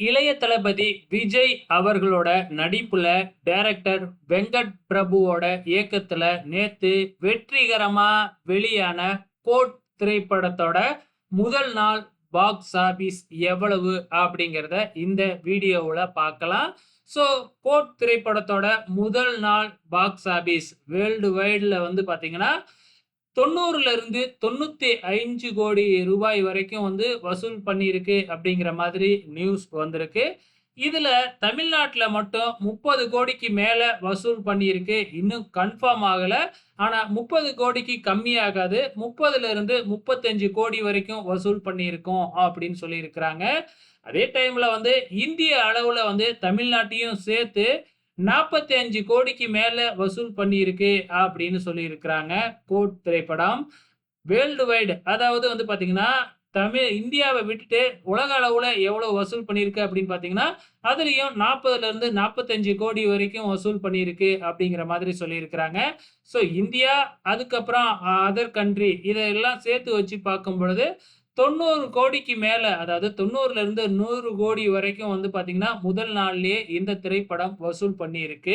இளைய தளபதி விஜய் அவர்களோட நடிப்புல டைரக்டர் வெங்கட் பிரபுவோட இயக்கத்துல நேத்து வெற்றிகரமா வெளியான கோட் திரைப்படத்தோட முதல் நாள் பாக்ஸ் ஆபீஸ் எவ்வளவு அப்படிங்கிறத இந்த வீடியோவுல பார்க்கலாம். ஸோ கோட் திரைப்படத்தோட முதல் நாள் பாக்ஸ் ஆபீஸ் வேர்ல்டு வைடுல வந்து பார்த்தீங்கன்னா 90ல இருந்து 95 கோடி ரூபாய் வரைக்கும் வந்து வசூல் பண்ணியிருக்கு அப்படிங்கிற மாதிரி நியூஸ் வந்திருக்கு. இதுல தமிழ்நாட்டுல மட்டும் 30 கோடிக்கு மேல வசூல் பண்ணியிருக்கு. இன்னும் கன்ஃபார்ம் ஆகல. ஆனா 30 கோடிக்கு கம்மியாகாது. 30ல இருந்து 35 கோடி வரைக்கும் வசூல் பண்ணியிருக்கோம் அப்படின்னு சொல்லியிருக்கிறாங்க. அதே டைம்ல வந்து இந்திய அளவுல வந்து தமிழ்நாட்டையும் சேர்த்து 45 கோடிக்கு மேல வசூல் பண்ணியிருக்கு அப்படின்னு சொல்லியிருக்கிறாங்க. கோட் திரைப்படம். வேர்ல்டு வைட் அதாவது வந்து பார்த்தீங்கன்னா, இந்தியாவ விட்டுட்டு உலக அளவுல எவ்வளவு வசூல் பண்ணியிருக்கு அப்படின்னு பார்த்தீங்கன்னா, அதிலயும் 40ல இருந்து 45 கோடி வரைக்கும் வசூல் பண்ணியிருக்கு அப்படிங்கிற மாதிரி சொல்லியிருக்கிறாங்க. ஸோ இந்தியா, அதுக்கப்புறம் அதர் கண்ட்ரி இதெல்லாம் சேர்த்து வச்சு பார்க்கும் பொழுது 90 கோடிக்கு மேல, அதாவது 90ல இருந்து 100 கோடி வரைக்கும் வந்து பார்த்தீங்கன்னா, முதல் நாள்லயே இந்த திரைப்படம் வசூல் பண்ணியிருக்கு.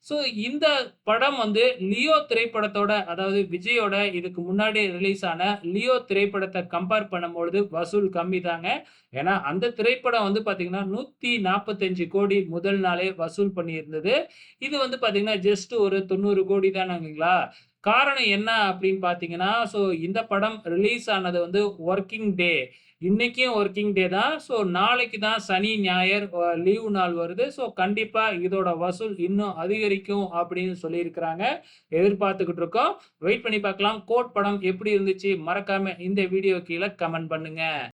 ஸோ இந்த படம் வந்து லியோ திரைப்படத்தோட, அதாவது விஜயோட இதுக்கு முன்னாடி ரிலீஸ் ஆன லியோ திரைப்படத்த கம்பேர் பண்ணும்பொழுது வசூல் கம்மி தாங்க. ஏன்னா, அந்த திரைப்படம் வந்து பார்த்தீங்கன்னா, 145 கோடி முதல் நாளே வசூல் பண்ணியிருந்தது. இது வந்து பார்த்தீங்கன்னா, ஜஸ்ட் ஒரு 90 கோடி தானங்களா. காரணம் என்ன அப்படின்னு பார்த்தீங்கன்னா, ஸோ இந்த படம் ரிலீஸ் ஆனது வந்து வொர்க்கிங் டே. இன்னைக்கும் வொர்க்கிங் டே தான். ஸோ நாளைக்கு தான் சனி, ஞாயிறு லீவு நாள் வருது. ஸோ கண்டிப்பா இதோட வசூல் இன்னும் அதிகரிக்கும் அப்படின்னு சொல்லியிருக்கிறாங்க. எதிர்பார்த்துக்கிட்டு இருக்கோம். வெயிட் பண்ணி பார்க்கலாம். கோட் படம் எப்படி இருந்துச்சு? மறக்காம இந்த வீடியோ கீழ கமெண்ட் பண்ணுங்க.